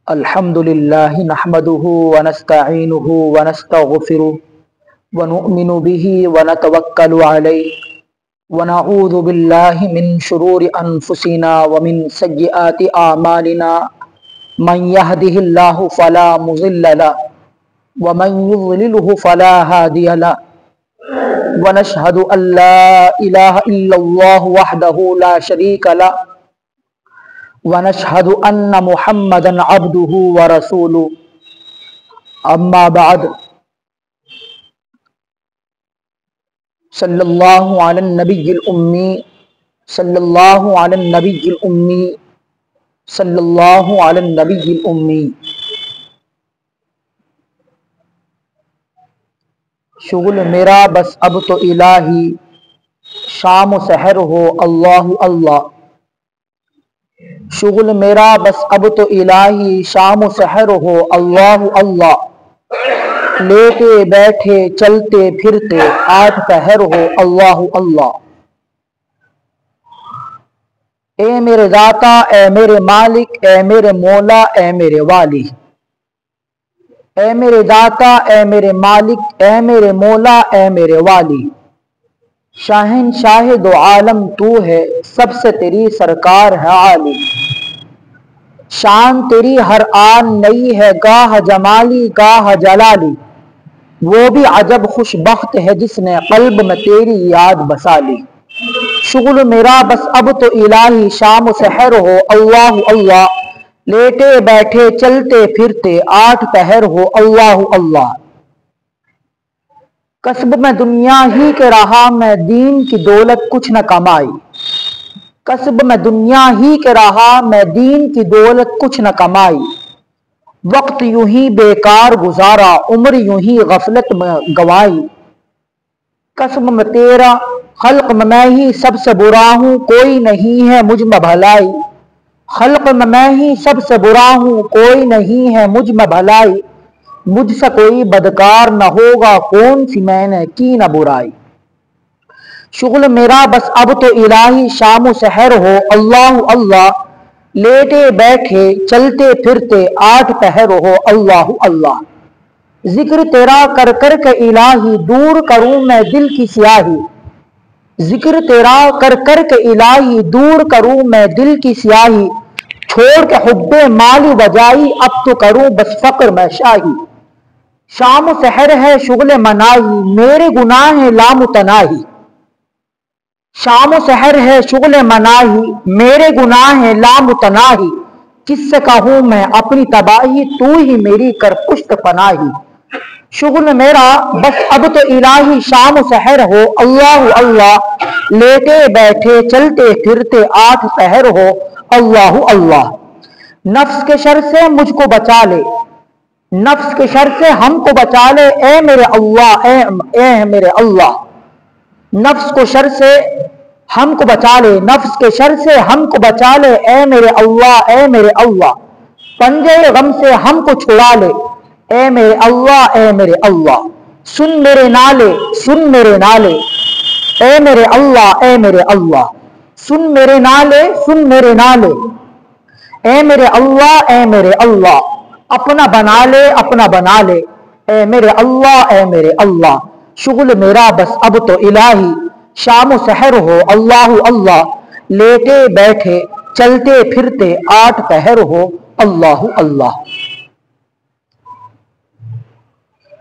الحمد لله نحمده ونستعينه ونستغفره ونؤمن به ونتوكل عليه ونعوذ بالله من شرور أنفسنا ومن سيئات أعمالنا من يهده الله فلا مضل له ومن يضلله فلا هادي له ونشهد أن لا إله إلا الله وحده لا شريك له ونشهد أن محمدا عبده ورسوله أما بعد صلى الله على النبي الأمي صلى الله على النبي الأمي صلى الله على النبي الأمي شغل میرا بس اب تو الہی شام و سحر ہو اللہ اللہ شغل میرا بس اب تو الہی شام و سحر ہو اللہ اللہ لیٹے بیٹھے چلتے پھرتے آٹھ پہر ہو اللہ اللہ اے میرے ذاتا اے میرے مالک اے میرے مولا اے میرے والی اے میرے ذاتا اے میرے مالک اے میرے مولا اے میرے والی شاہنشاہ دو عالم تو ہے سب سے تیری سرکار ہے عالی شان تیری ہر آن نئی ہے گاہ جمالی گاہ جلالی وہ بھی عجب خوش بخت ہے جس نے قلب میں تیری یاد بسا لی شغل میرا بس اب تو الہی شام و سحر ہو اللہ اللہ لیٹے بیٹھے چلتے پھرتے آٹھ پہر ہو اللہ اللہ کسب میں دنیا ہی کے رہا میں دین کی دولت کچھ نہ کمائی کسب میں دنیا ہی کے رہا میں دین کی دولت کچھ نہ کمائی وقت یوں ہی بیکار گزارا عمر یوں ہی غفلت میں گوائی کسب میں تیرا خلق میں ہی سب سے برا ہوں کوئی نہیں ہے مجھ میں بھلائی خلق میں ہی سب سے برا ہوں کوئی نہیں ہے مجھ میں بھلائی مجھ سے کوئی بدکار نہ ہوگا کون سی میں نے کی نہ برائی شغل میرا بس اب تو الہی شام و سحر ہو اللہ اللہ لیٹے بیٹھے چلتے پھرتے آٹھ پہر ہو اللہ اللہ ذکر تیرا کر کر کے الہی دور کروں میں دل کی سیاہی ذکر تیرا کر کر کے الہی دور کروں میں دل کی سیاہی چھوڑ کے حب مالی بجائی اب تو کروں بس فقر میں شاہی شام و سحر ہے شغل مناہی میرے گناہ ہیں لامتناہی شام و سحر ہے شغل مناہی میرے گناہ ہیں لامتناہی کس سے کہوں میں اپنی تباہی تو ہی میری کر پشت پناہی شغل میرا بس اب تو الہی شام و سحر ہو اللہ اللہ لیٹے بیٹھے چلتے پھرتے آٹھ پہر ہو اللہ اللہ نفس کے شر سے مجھ کو بچا لے نفس کے شر سے ہم کو بچا لے اے میرے اللہ اے میرے اللہ نفس کو شر سے ہم کو بچا لے نفس کے شر سے ہم کو بچا لے اے میرے اللہ اے میرے اللہ پنجے غم سے ہم کو چھڑا لے اے میرے اللہ اے میرے اللہ سن میرے نالے اے میرے اللہ اے میرے اللہ سن میرے نالے اے میرے اللہ اپنا بنا لے اے میرے اللہ شغل میرا بس اب تو الہی شام و سحر ہو اللہ اللہ لیٹے بیٹھے چلتے پھرتے آٹھ پہر ہو اللہ اللہ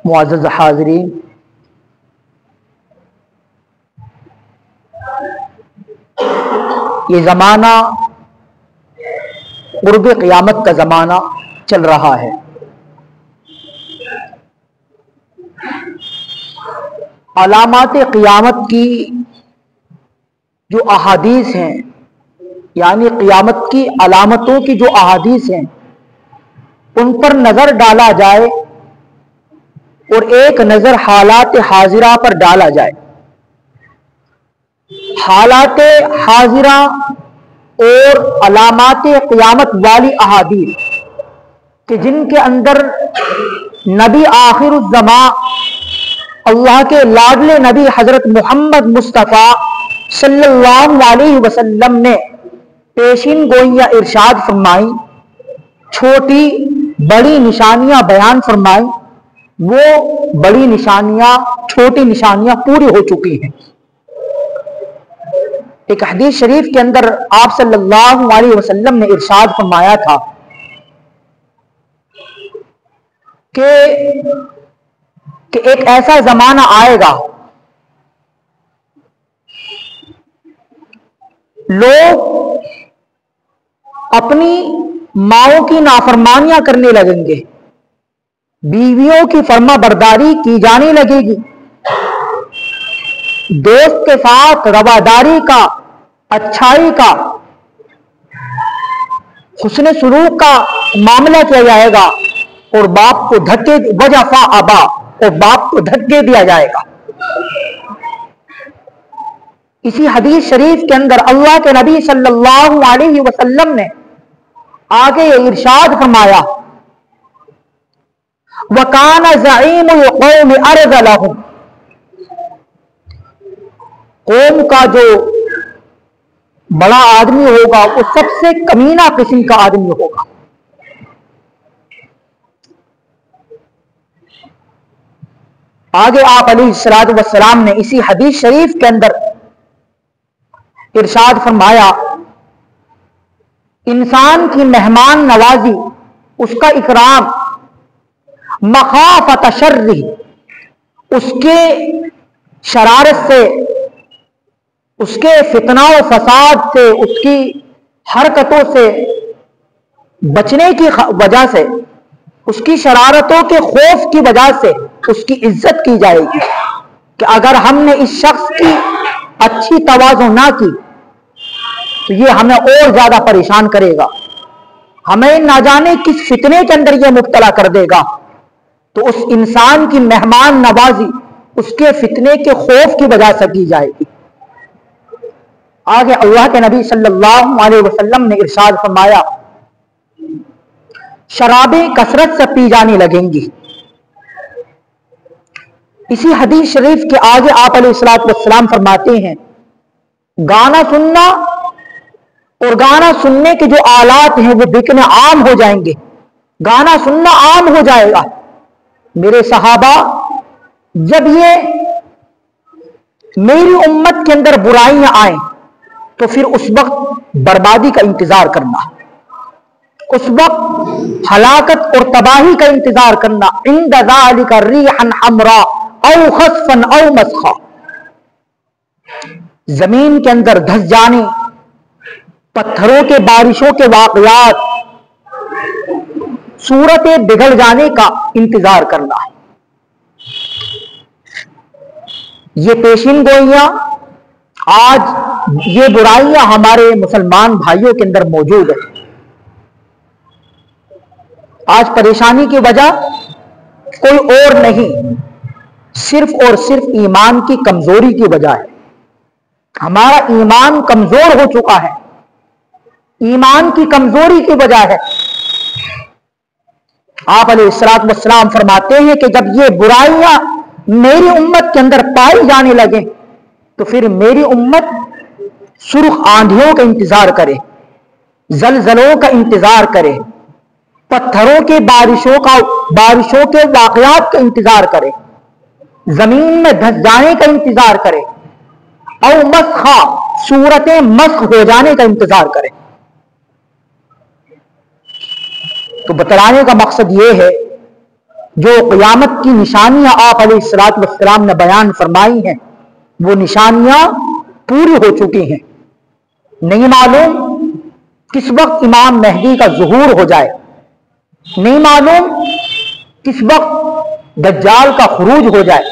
معزز حاضرین یہ زمانہ قرب قیامت کا زمانہ چل رہا ہے علامات قیامت کی جو احادیث ہیں یعنی قیامت کی علامتوں کی جو احادیث ہیں ان پر نظر ڈالا جائے اور ایک نظر حالات حاضرہ پر ڈالا جائے حالات حاضرہ اور علامات قیامت والی احادیث کہ جن کے اندر نبی آخر الزمان اللہ کے لاڈلے نبی حضرت محمد مصطفیٰ صلی اللہ علیہ وسلم نے پیشین گوئیاں ارشاد فرمائی، چھوٹی बड़ी निशानियां बयान फरमाई, वो बड़ी निशानियां, छोटी निशानियां पूरी हो चुकी हैं। एक हदीस शरीफ के अंदर आप सल्लल्लाहु अलैहि वसल्लम ने इरशाद फरमाया था कि एक ऐसा जमाना आएगा, लोग अपनी माओं की नाफरमानियां करने लगेंगे, बीवियों की फर्मा बरदारी की जाने लगेगी, दोस्त के साथ रवादारी का, अच्छाई का, हुस्न सुलूक का मामला किया जाएगा और बाप को धक्के वजफा आबा और बाप को धक्के दिया जाएगा। इसी हदीस शरीफ के अंदर अल्लाह के नबी सल्लल्लाहु अलैहि वसल्लम ने आगे ये इरशाद फरमाया, वकान ज़ईमुल कौम अरज़लहुम, कौम का जो बड़ा आदमी होगा वो सबसे कमीना किस्म का आदमी होगा। आगे आप अलैहिस्सलातु वस्सलाम ने इसी हदीस शरीफ के अंदर इरशाद फरमाया, इंसान की मेहमान नवाजी, उसका इकराम, मखाफत शर्री, उसके शरारत से, उसके फितना व फसाद से, उसकी हरकतों से बचने की वजह से, उसकी शरारतों के खौफ की वजह से उसकी इज्जत की जाएगी। कि अगर हमने इस शख्स की अच्छी तवाज़ु ना की तो ये हमें और ज्यादा परेशान करेगा, हमें ना जाने किस फितने के अंदर ये मुब्तला कर देगा। तो उस इंसान की मेहमान नवाजी उसके फितने के खौफ की वजह से की जाएगी। आगे अल्लाह के नबी सल्लल्लाहु अलैहि वसल्लम ने इरशाद फरमाया, शराबें कसरत से पी जाने लगेंगी। इसी हदीस शरीफ के आगे आप अलैहिस्सलातु वस्सलाम फरमाते हैं, गाना सुनना और गाना सुनने के जो आलात हैं वो बिकने आम हो जाएंगे, गाना सुनना आम हो जाएगा। मेरे सहाबा, जब ये मेरी उम्मत के अंदर बुराइयां आए तो फिर उस वक्त बर्बादी का इंतजार करना, उस वक्त हलाकत और तबाही का इंतजार करना। इंद ज़ालिका रीहन हमरा औ खस्फन औ मस्खा, जमीन के अंदर धस जाने, पत्थरों के बारिशों के वाकयात, सूरतें बिगड़ जाने का इंतजार करना है। ये पेशिन गोइयां, आज ये बुराइयां हमारे मुसलमान भाइयों के अंदर मौजूद है। आज परेशानी की वजह कोई और नहीं, सिर्फ और सिर्फ ईमान की कमजोरी की वजह है। हमारा ईमान कमजोर हो चुका है, ईमान की कमजोरी की वजह है। आप अलैहिस्सलातु वस्सलाम फरमाते हैं कि जब ये बुराइयां मेरी उम्मत के अंदर पाई जाने लगे तो फिर मेरी उम्मत सुर्ख आंधियों का इंतजार करे, जलजलों का इंतजार करे, पत्थरों के बारिशों के वाकयात का इंतजार करे, जमीन में धस जाने का इंतजार करे और मस्खा, सूरतें मस्ख हो जाने का इंतजार करे। तो बतलाने का मकसद यह है, जो क़यामत की निशानियां आप अलैहिस्सलातु वस्सलाम ने बयान फरमाई हैं वो निशानियां पूरी हो चुकी हैं। नहीं मालूम किस वक्त इमाम महदी का ज़ुहूर हो जाए, नहीं मालूम किस वक्त दज्जाल का खुरूज हो जाए,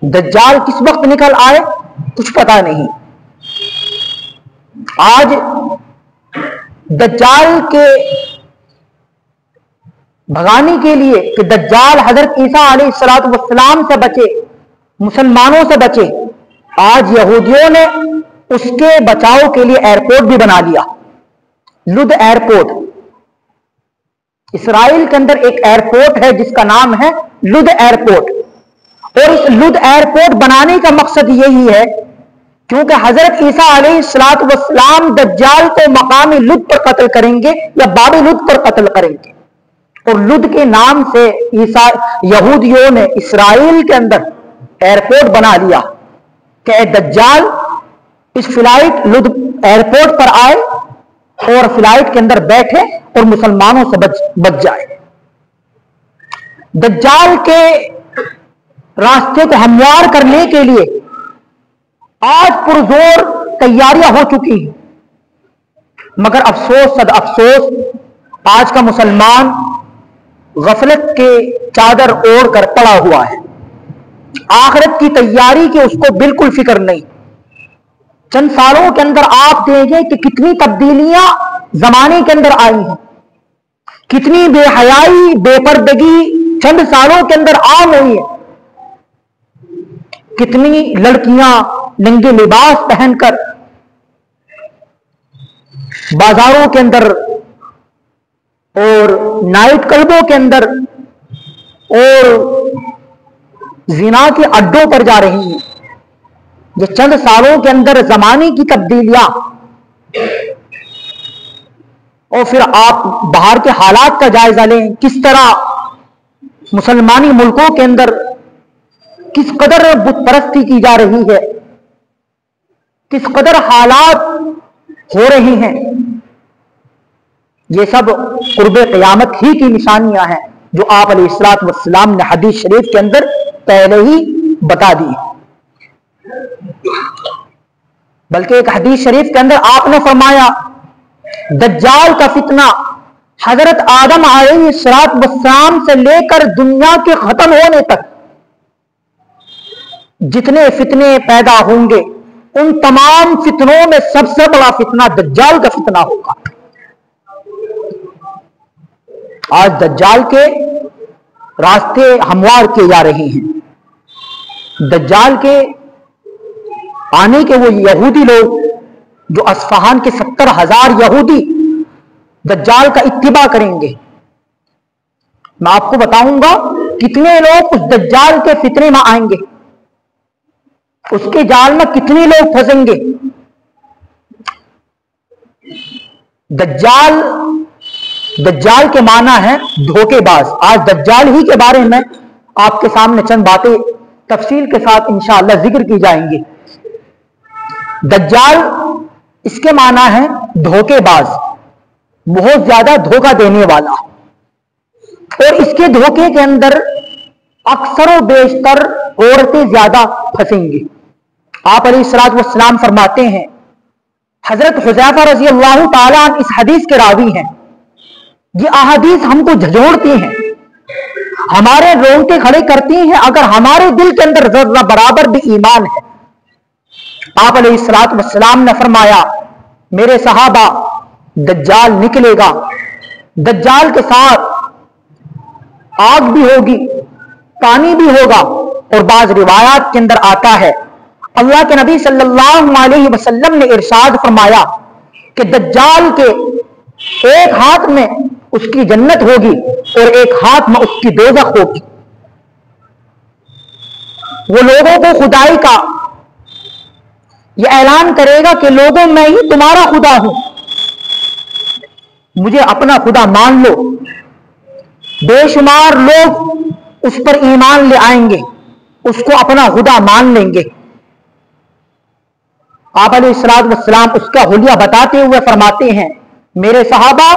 दज्जाल किस वक्त निकल आए कुछ पता नहीं। आज दज्जाल के भगाने के लिए कि दज्जाल हजरत ईसा अलैहिस्सलातु वस्सलाम से बचे, मुसलमानों से बचे, आज यहूदियों ने उसके बचाव के लिए एयरपोर्ट भी बना लिया, लुद एयरपोर्ट। इसराइल के अंदर एक एयरपोर्ट है जिसका नाम है लुद एयरपोर्ट, और इस लुद एयरपोर्ट बनाने का मकसद यही है क्योंकि हजरत ईसा अलैहिस्सलातु वस्सलाम दज्जाल को मकामी लुद पर कत्ल करेंगे या बाब लुद पर कत्ल करेंगे। और लुद के नाम से ईसा यहूदियों ने इसराइल के अंदर एयरपोर्ट बना लिया कि दज्जाल इस फ्लाइट लुद एयरपोर्ट पर आए और फ्लाइट के अंदर बैठे और मुसलमानों से बच जाए। दज्जाल के रास्ते को हमवार करने के लिए आज पुरजोर तैयारियां हो चुकी हैं, मगर अफसोस सद अफसोस आज का मुसलमान गफलत के चादर ओढ़ कर पड़ा हुआ है। आखिरत की तैयारी की उसको बिल्कुल फिक्र नहीं। चंद सालों के अंदर आप देखें कि कितनी तब्दीलियां जमाने के अंदर आई हैं, कितनी बेहयाई बेपर्दगी चंद सालों के अंदर आम हुई है। कितनी लड़कियां नंगे लिबास पहनकर बाजारों के अंदर और नाइट क्लबों के अंदर और जिना के अड्डों पर जा रही हैं। ये चंद सालों के अंदर जमाने की तब्दीलियां। और फिर आप बाहर के हालात का जायजा लें, किस तरह मुसलमानी मुल्कों के अंदर किस कदर बुत परस्ती की जा रही है, किस कदर हालात हो रही हैं। ये सब कुर्बे क़यामत ही की निशानियां हैं जो आप अलैहिस्सलातु वस्सलाम ने हदीस शरीफ के अंदर पहले ही बता दी। बल्कि एक हदीस शरीफ के अंदर आपने फरमाया दज्जाल का फितना हजरत आदम अलैहिस्सलातु वस्सलाम से लेकर दुनिया के खत्म होने तक जितने फितने पैदा होंगे उन तमाम फितनों में सबसे बड़ा फितना दज्जाल का फितना होगा। आज दज्जाल के रास्ते हमवार किए जा रहे हैं। दज्जाल के आने के वो यहूदी लोग जो अस्फहान के 70,000 यहूदी दज्जाल का इत्तिबा करेंगे। मैं आपको बताऊंगा कितने लोग उस दज्जाल के फितने में आएंगे, उसके जाल में कितने लोग फंसेंगे। दज्जाल के माना है धोखेबाज। आज दज्जाल ही के बारे में आपके सामने चंद बातें तफसील के साथ इंशाअल्लाह जिक्र की जाएंगी। दज्जाल इसके माना है धोखेबाज, बहुत ज्यादा धोखा देने वाला। और इसके धोखे के अंदर अक्सर बेशतर औरतें ज्यादा फंसेंगी। आप अलैहिस्सलातु वस्सलाम फरमाते हैं, हजरत हुज़ैफा रज़ी अल्लाह ताला अन्हु इस हदीस के रावी हैं। ये अहादीस हमको झंझोड़ती हैं, हमारे रोंगटे खड़े करती हैं अगर हमारे दिल के अंदर जर्रा बराबर भी ईमान है। आप अलैहिस्सलातु वस्सलाम ने फरमाया, मेरे सहाबा दज्जाल निकलेगा, दज्जाल के साथ आग भी होगी, पानी भी होगा। और बाज रिवायात के अंदर आता है अल्लाह के नबी सल्लल्लाहु अलैहि वसल्लम ने इरशाद फरमाया कि दज्जाल के एक हाथ में उसकी जन्नत होगी और एक हाथ में उसकी दोज़ख होगी। वो लोगों को खुदाई का यह ऐलान करेगा कि लोगों मैं ही तुम्हारा खुदा हूं, मुझे अपना खुदा मान लो। बेशुमार लोग उस पर ईमान ले आएंगे, उसको अपना खुदा मान लेंगे। आप अलैहिस्सलातु वस्सलाम उसका हुलिया बताते हुए फरमाते हैं, मेरे सहाबा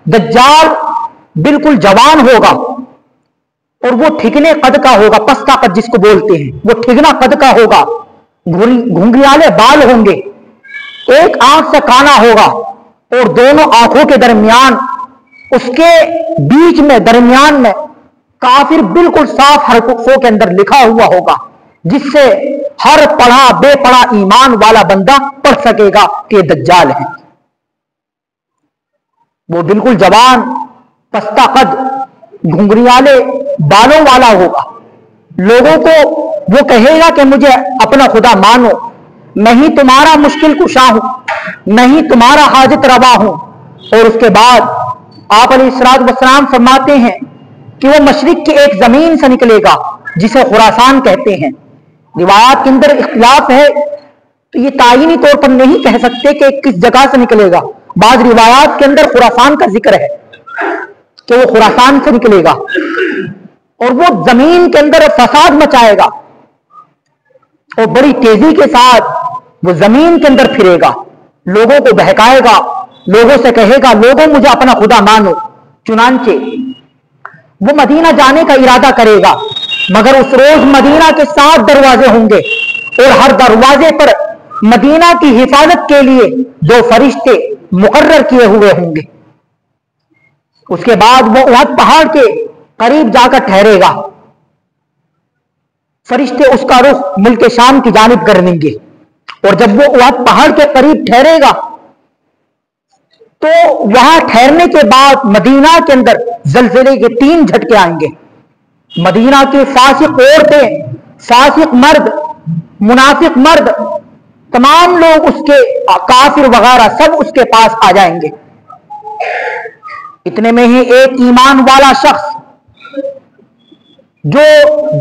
दज्जाल बिल्कुल जवान होगा और वो ठिकने कद का होगा, पस्ता कद जिसको बोलते हैं, वो ठिकना कद का होगा, घुंघराले बाल होंगे, एक आंख से काना होगा और दोनों आंखों के दरमियान उसके बीच में दरमियान में काफिर बिल्कुल साफ हरफों के अंदर लिखा हुआ होगा, जिससे हर पढ़ा बेपढ़ा ईमान वाला बंदा पढ़ सकेगा कि दज्जाल है। वो बिल्कुल जवान, पस्ता कद, घुंघराले बालों वाला होगा। लोगों को वो कहेगा कि मुझे अपना खुदा मानो, मैं ही तुम्हारा मुश्किल कुशा हूं, मैं ही तुम्हारा हाजत रवा हूं। और उसके बाद आप अलैहिस्सलातु वस्सलाम फरमाते हैं कि वो मशरिक की एक जमीन से निकलेगा जिसे खुरासान कहते हैं। روایات کے اندر اختلاف ہے تو یہ تعینی طور پر نہیں کہہ سکتے کہ کس جگہ سے نکلے گا. بعض روایات کے اندر خراسان کا ذکر ہے کہ وہ خراسان سے نکلے گا اور وہ زمین کے اندر فساد مچائے گا اور بڑی تیزی کے ساتھ وہ زمین کے اندر پھرے گا, لوگوں کو بہکائے گا, لوگوں سے کہے گا لوگوں مجھے اپنا خدا مانو. چنانچہ وہ مدینہ جانے کا ارادہ کرے گا, مگر اس روز مدینہ کے 7 دروازے ہوں گے اور ہر دروازے پر مدینہ کی حفاظت کے لیے 2 فرشتے مقرر کیے ہوئے ہوں گے. اس کے بعد وہ احد پہاڑ کے قریب جا کر ٹھہرے گا. فرشتے اس کا رخ ملک شام کی جانب کر دیں گے اور جب وہ احد پہاڑ کے قریب ٹھہرے گا تو وہاں ٹھہرنے کے بعد مدینہ کے اندر زلزلے کے 3 جھٹکے آئیں گے. مدینہ کے فاسق عورتیں, فاسق مرد, منافق مرد, تمام لوگ اس کے کافر وغیرہ سب اس کے پاس آ جائیں گے. اتنے میں ہی ایک ایمان والا شخص جو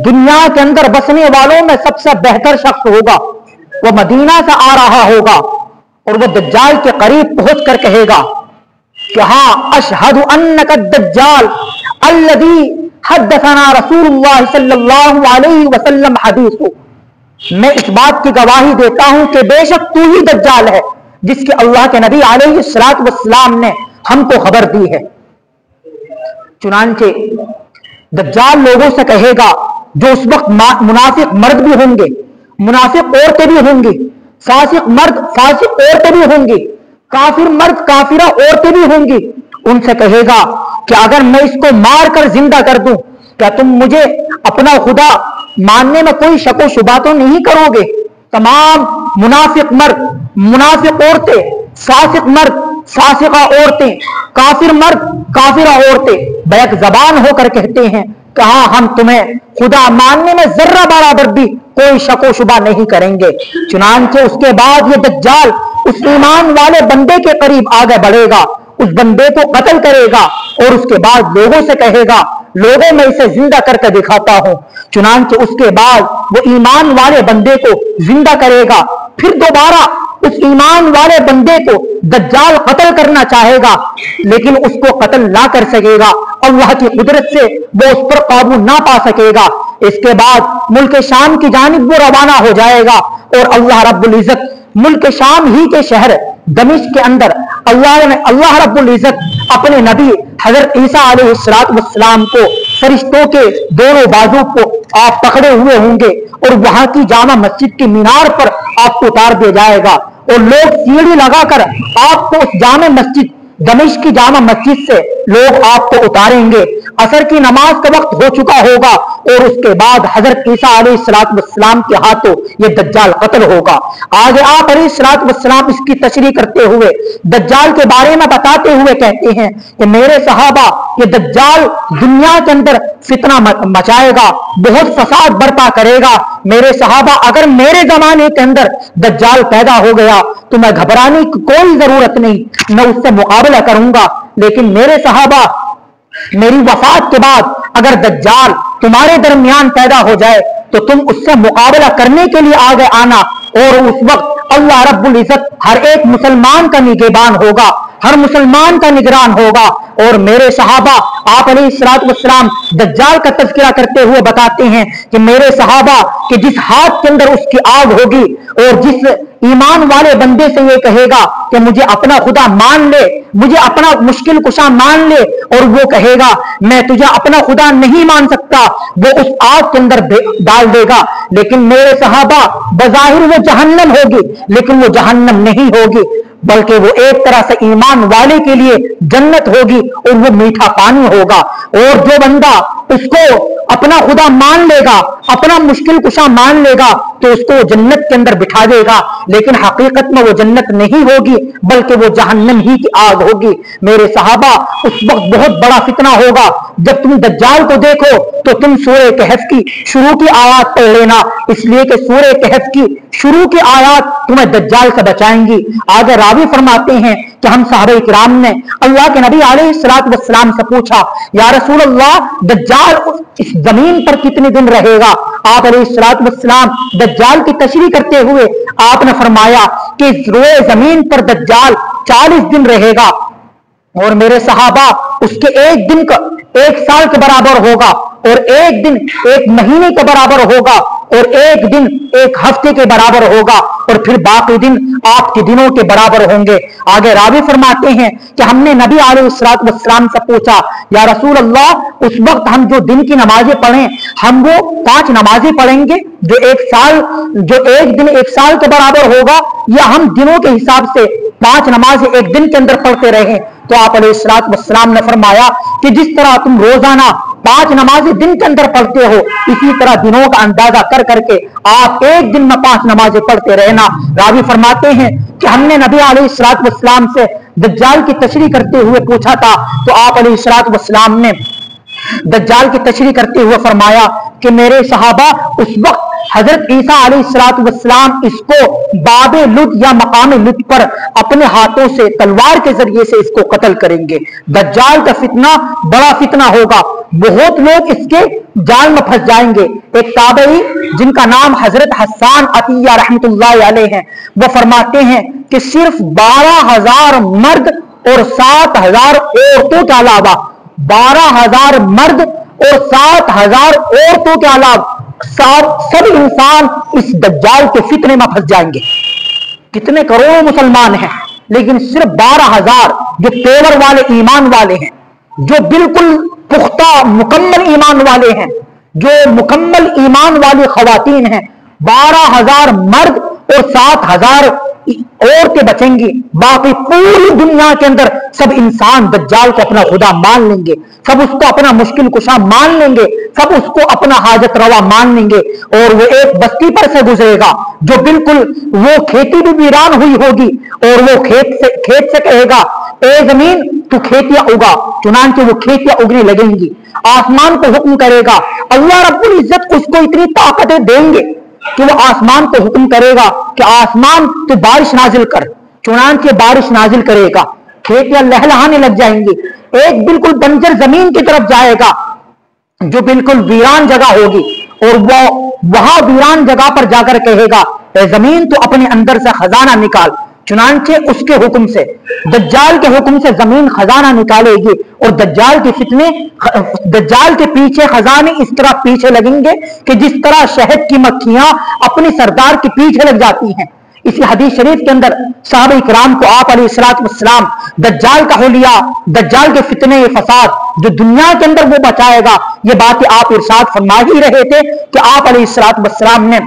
دنیا کے اندر بسنے والوں میں سب سے بہتر شخص ہوگا وہ مدینہ سے آ رہا ہوگا اور وہ دجال کے قریب پہنچ کر کہے گا کہ ہاں اشہد انک الدجال الذی حدثنا رسول اللہ صلی اللہ علیہ وسلم حدیث. میں اس بات کی گواہی دیتا ہوں کہ بے شک تو ہی دجال ہے جس کے اللہ کے نبی علیہ الصلوۃ والسلام نے ہم کو خبر دی ہے. چنانچہ دجال لوگوں سے کہے گا جو اس وقت منافق مرد بھی ہوں گے, منافق عورتیں بھی ہوں گی, فاسق مرد فاسق عورتیں بھی ہوں گی, کافر مرد کافرہ عورتیں بھی ہوں گی, ان سے کہے گا کہ اگر میں اس کو مار کر زندہ کر دوں کیا تم مجھے اپنا خدا ماننے میں کوئی شک و شبہ تو نہیں کرو گے؟ تمام منافق مرد, منافق عورتیں, فاسق مرد, فاسقہ عورتیں, کافر مرد, کافرہ عورتیں بیک زبان ہو کر کہتے ہیں کہ ہاں ہم تمہیں خدا ماننے میں ذرہ برابر بھی کوئی شک و شبہ نہیں کریں گے. چنانچہ اس کے بعد یہ دجال اس ایمان والے بندے کے قریب آگے بڑھے گا, اس بندے کو قتل کرے گا اور اس کے بعد لوگوں سے کہے گا لوگوں میں اسے زندہ کر کے دکھاتا ہوں. چنانچہ اس کے بعد وہ ایمان والے بندے کو زندہ کرے گا, پھر دوبارہ اس ایمان والے بندے کو دجال قتل کرنا چاہے گا لیکن اس کو قتل نہ کر سکے گا, اللہ کی قدرت سے وہ اس پر قابو نہ پا سکے گا. اس کے بعد ملک شام کی جانب وہ روانہ ہو جائے گا اور اللہ رب العزت ملک شام ہی کے شہر دمشق کے اندر اللہ رب العزت اپنے نبی حضرت عیسیٰ علیہ السلام کو فرشتوں کے دونوں بازو کو آپ پکڑے ہوئے ہوں گے اور وہاں کی جامع مسجد کی مینار پر آپ کو اتار دیا جائے گا اور لوگ سیڑھی لگا کر آپ کو اس جامع مسجد دمشق کی جامع مسجد سے لوگ آپ کو اتاریں گے. عصر کی نماز کا وقت ہو چکا ہوگا اور اس کے بعد حضرت عیسیٰ علیہ السلام کے ہاتھوں یہ دجال قتل ہوگا. آگے آپ علیہ السلام اس کی تشریح کرتے ہوئے دجال کے بارے میں بتاتے ہوئے کہتے ہیں کہ میرے صحابہ یہ دجال دنیا کے اندر فتنہ مچائے گا, بہت فساد برپا کرے گا. میرے صحابہ اگر میرے زمانے کے اندر دجال پیدا ہو گیا تو میں گھبرانے کی کوئی ضرورت نہیں, میں اس سے مقابلہ کروں گا. لیکن میرے صحابہ میری وفات کے بعد اگر دجال تمہارے درمیان پیدا ہو جائے تو تم اس سے مقابلہ کرنے کے لیے آگے آنا اور اس وقت اللہ رب العزت ہر ایک مسلمان کا نگہبان ہوگا, ہر مسلمان کا نگران ہوگا. اور میرے صحابہ آپ علیہ السلام دجال کا تذکرہ کرتے ہوئے بتاتے ہیں کہ میرے صحابہ کہ جس ہاتھ کے اندر اس کی آگ ہوگی اور جس ایمان والے بندے سے یہ کہے گا کہ مجھے اپنا خدا مان لے, مجھے اپنا مشکل کشا مان لے, اور وہ کہے گا میں تجھے اپنا خدا نہیں مان سکتا, وہ اس آگ کے اندر ڈال دے گا. لیکن میرے صحابہ بظاہر وہ جہنم ہوگی لیکن وہ جہنم نہیں ہوگی بلکہ وہ ایک طرح سے ایمان والے کے لیے جنت ہوگی اور وہ میٹھا پانی ہوگا. اور جو بندہ اس کو اپنا خدا مان لے گا, اپنا مشکل کشا مان لے گا تو اس کو جنت کے اندر بٹھا دے گا, لیکن حقیقت میں وہ جنت نہیں ہوگی بلکہ وہ جہنم ہی کی آگ ہوگی. میرے صحابہ اس وقت بہت بڑا فتنہ ہوگا. جب تم دجال کو دیکھو تو تم سورہ کہف کی شروع کی آیات پڑھ لینا, اس لیے کہ سورہ کہف کی شروع کی آیات تمہیں دجال سے بچائیں گی. آگے راوی فرماتے ہیں کہ ہم صحابہ کرام نے اللہ کے نبی علیہ السلام سے پوچھا یا رسول اللہ دجال اس जमीन पर कितने दिन रहेगा। आप अलैहिस्सलाम दज्जाल की तशरीह करते हुए आपने फरमाया कि रोए जमीन पर दज्जाल 40 दिन रहेगा और मेरे सहाबा उसके एक दिन का 1 साल के बराबर होगा और एक दिन 1 महीने के बराबर होगा और एक दिन 1 हफ्ते के बराबर होगा और फिर बाकी दिन आपके दिनों के बराबर होंगे। आगे रावी फरमाते हैं कि हमने नबी अलैहिस्सलाम से पूछा, या रसूल अल्लाह, उस वक्त हम जो दिन की नमाजें पढ़ें, हम वो 5 नमाजें पढ़ेंगे जो एक दिन 1 साल के बराबर होगा, या हम दिनों के हिसाब से 5 नमाजें एक दिन के अंदर पढ़ते रहें। तो आप अलैहिस्सलाम ने फरमाया कि जिस तरह तुम रोजाना 5 नमाजें दिन के अंदर पढ़ते हो, इसी तरह दिनों का अंदाजा कर करके आप एक दिन में 5 नमाजें पढ़ते रहना। रावी फरमाते हैं कि हमने नबी अलैहिस्सलाम से दज्जाल की तशरीह करते हुए पूछा था, तो आप अलैहिस्सलाम ने दज्जाल की तशरीह करते हुए फरमाया कि मेरे सहाबा उस वक्त हजरत ईसा अलैहिस्सलाम इसको बाबे लुद या मकाम लुद पर अपने हाथों से तलवार के जरिए से इसको कत्ल करेंगे। दज्जाल का फितना बड़ा फितना होगा, बहुत लोग इसके जाल में फंस जाएंगे। एक ताबई जिनका नाम हजरत हसन अतिया रहमतुल्लाह अलैह हैं, वो फरमाते हैं कि सिर्फ 12,000 मर्द और 7,000 औरतों के अलावा 12,000 मर्द और 7,000 औरतों के अलावा सब इंसान इस दज्जाल के फितने में फंस जाएंगे। कितने करोड़ों मुसलमान हैं, लेकिन सिर्फ 12,000 जो तेवर वाले ईमान वाले हैं, जो बिल्कुल पुख्ता मुकम्मल ईमान वाले हैं, जो मुकम्मल ईमान वाली खवातीन हैं, 12,000 मर्द और 7,000 औरतें बचेंगी। बाकी पूरी दुनिया के अंदर सब इंसान दज्जाल को अपना खुदा मान लेंगे, सब उसको अपना मुश्किल कुशा मान लेंगे, सब उसको अपना हाजत रवा मान लेंगे। और वो एक बस्ती पर से गुजरेगा जो बिल्कुल वो खेती भी वीरान हुई होगी और वो खेत से कहेगा, ए जमीन तू खेतियां उगा, चुनांचे वो खेतियां उगने लगेंगी। आसमान को हुक्म करेगा, अल्लाह रब्बुल इज्जत उसको इतनी ताकतें देंगे कि वो आसमान को हुक्म करेगा कि आसमान तो बारिश नाजिल कर, चुनांचे बारिश नाजिल करेगा, खेतियां लहलहाने लग जाएंगी। एक बिल्कुल बंजर जमीन की तरफ जाएगा जो बिल्कुल वीरान जगह होगी और वो वहां वीरान जगह पर जाकर कहेगा, ए जमीन तो अपने अंदर से खजाना निकाल, चुनांचे उसके हुक्म से, दज्जाल के हुक्म से जमीन खजाना निकालेगी और दज्जाल के फितने, दज्जाल के पीछे खजाने इस तरह पीछे लगेंगे कि जिस तरह शहद की मक्खियां अपने सरदार के पीछे लग जाती हैं। इसी हदीस शरीफ के अंदर सहाबा इकराम को आप अलैहिस्सलाम दज्जाल का हुलिया, दज्जाल के फितने फसाद जो दुनिया के अंदर वो बचाएगा, ये बातें आप इरशाद फरमा ही रहे थे कि आप अलैहिस्सलाम ने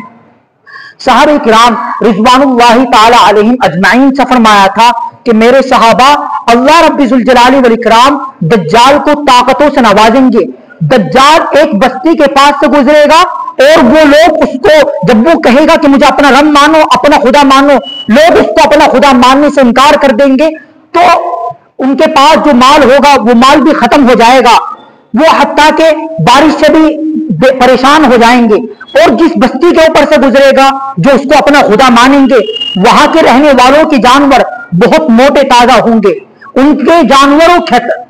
सहाबा इकराम रिज़वानुल्लाहि ताला अलैहिम अजमाइन से फरमाया था कि मेरे सहाबा अल्लाह रब्बुल जलाली वल इकराम दज्जाल को ताकतों से नवाजेंगे। दज्जाल एक बस्ती के पास से गुजरेगा और वो लोग उसको, जब वो कहेगा कि मुझे अपना रब मानो, अपना खुदा मानो, लोग उसको अपना खुदा मानने से इनकार कर देंगे, तो उनके पास जो माल होगा वो माल भी खत्म हो जाएगा, वो हत्ता के बारिश से भी परेशान हो जाएंगे। और जिस बस्ती के ऊपर से गुजरेगा जो उसको अपना खुदा मानेंगे, वहां के रहने वालों के जानवर बहुत मोटे ताजा होंगे, उनके जानवरों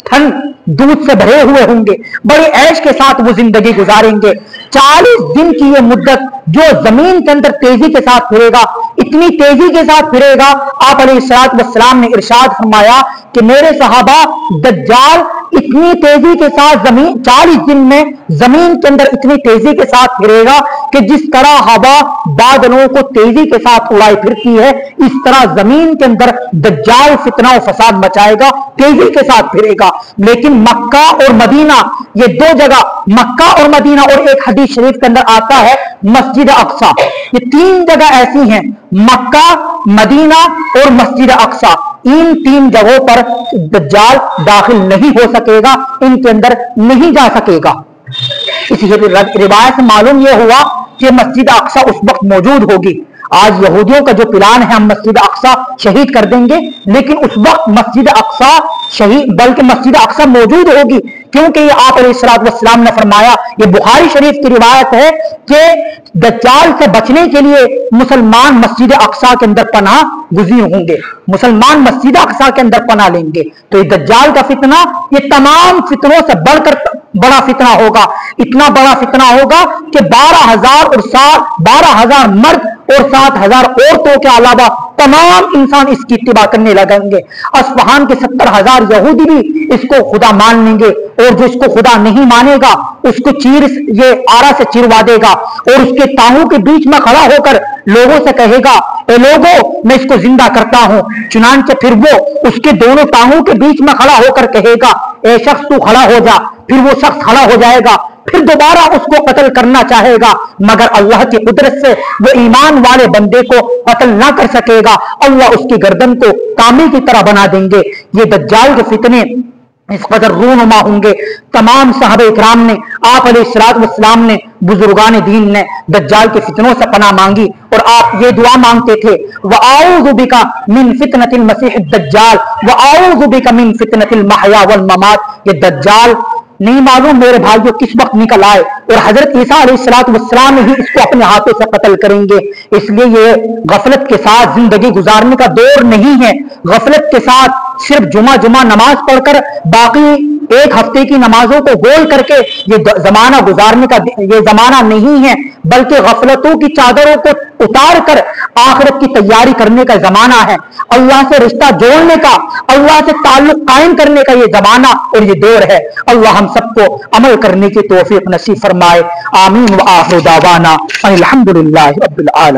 थन दूध से भरे हुए होंगे, बड़े ऐश के साथ वो जिंदगी गुजारेंगे। 40 दिन की ये मुद्दत जो जमीन के अंदर तेजी के साथ फिरेगा, इतनी तेजी के साथ फिरेगा, आप अलैहिस्सलाम ने इरशाद फरमाया कि मेरे सहाबा दज्जाल इतनी तेजी के साथ जमीन 40 दिन में जमीन के अंदर इतनी तेजी के साथ फिरेगा कि जिस तरह हवा बादलों को तेजी के साथ उड़ाई फिरती है, इस तरह जमीन के अंदर दज्जाल फितना और फसाद मचाएगा, तेजी के साथ फिरेगा। लेकिन मक्का और मदीना, ये 2 जगह, मक्का और मदीना, और एक हदीस शरीफ के अंदर आता है मस्जिद अक्सा, ये 3 जगह ऐसी हैं, मक्का, मदीना और मस्जिद अक्सा, इन 3 जगहों पर दज्जाल दाखिल नहीं हो सकेगा, इनके अंदर नहीं जा सकेगा। इसी रिवायत से मालूम यह हुआ कि मस्जिद अक्सा उस वक्त मौजूद होगी। आज यहूदियों का जो प्लान है हम मस्जिद अक्सा शहीद कर देंगे, लेकिन उस वक्त मस्जिद अक्सा शहीद, बल्कि मस्जिद अक्सा मौजूद होगी, क्योंकि ये आप अलैहिस्सलाम ने फरमाया, ये बुखारी शरीफ की रिवायत है कि दज्जाल से बचने के लिए मुसलमान मस्जिद अक्सा के अंदर पनाह गुज़ीर होंगे, मुसलमान मस्जिद अक्सा के अंदर पनाह लेंगे। तो ये दज्जाल का फितना ये तमाम फितनों से बढ़कर बड़ा फितना होगा, इतना बड़ा फितना होगा कि 12,000 मर्द और 7,000 औरतों के अलावा तमाम इंसान इसकी इत्तिबा करने लगेंगे। अस्फहान के 70,000 यहूदी भी इसको खुदा मान लेंगे, और जो इसको खुदा नहीं मानेगा उसको ये आरा से चिरवा देगा, और उसके ताहू के बीच में खड़ा होकर लोगों से कहेगा, ए लोगों, मैं इसको जिंदा करता हूं। चुनांचे फिर वो उसके दोनों ताहू के बीच में खड़ा होकर कहेगा, ए शख्स तू खड़ा हो जा। फिर वो शख्स खड़ा हो जाएगा, फिर दोबारा उसको कत्ल करना चाहेगा, मगर अल्लाह की कुदरत से वो ईमान वाले बंदे को कत्ल ना कर सकेगा। अल्लाह उसकी गर्दन को तांबे की तरह बना देंगे। ये दज्जाल के फितने इस कदर रूनुमा होंगे। तमाम साहबे इकराम ने, आप अलैहिस्सलाम ने, बुजुर्गान दीन ने दज्जाल के फितनों से पनाह मांगी, और आप ये दुआ मांगते थे, व आऊज़ु बिका मिन फितनतिल मसीह दज्जाल व आऊज़ु बिका मिन फितनतिल महया वल ममात। ये दज्जाल नहीं मालूम मेरे भाइयों किस वक्त निकल आए, और हजरत ईसा अलैहिस्सलाम ही इसको अपने हाथों से कत्ल करेंगे। इसलिए ये गफलत के साथ जिंदगी गुजारने का दौर नहीं है। गफलत के साथ सिर्फ जुमा नमाज पढ़कर बाकी एक हफ्ते की नमाजों को गोल करके ये जमाना गुजारने का ये जमाना नहीं है, बल्कि गफलतों की चादरों को उतार कर आखिरत की तैयारी करने का जमाना है। अल्लाह से रिश्ता जोड़ने का, अल्लाह से ताल्लुक कायम करने का ये जमाना और ये दौर है। अल्लाह हम सबको अमल करने की तौफीक नसीब फरमाए। आमीन व आखिर दावाना अल्हम्दुलिल्लाहि रब्बिल आलमीन।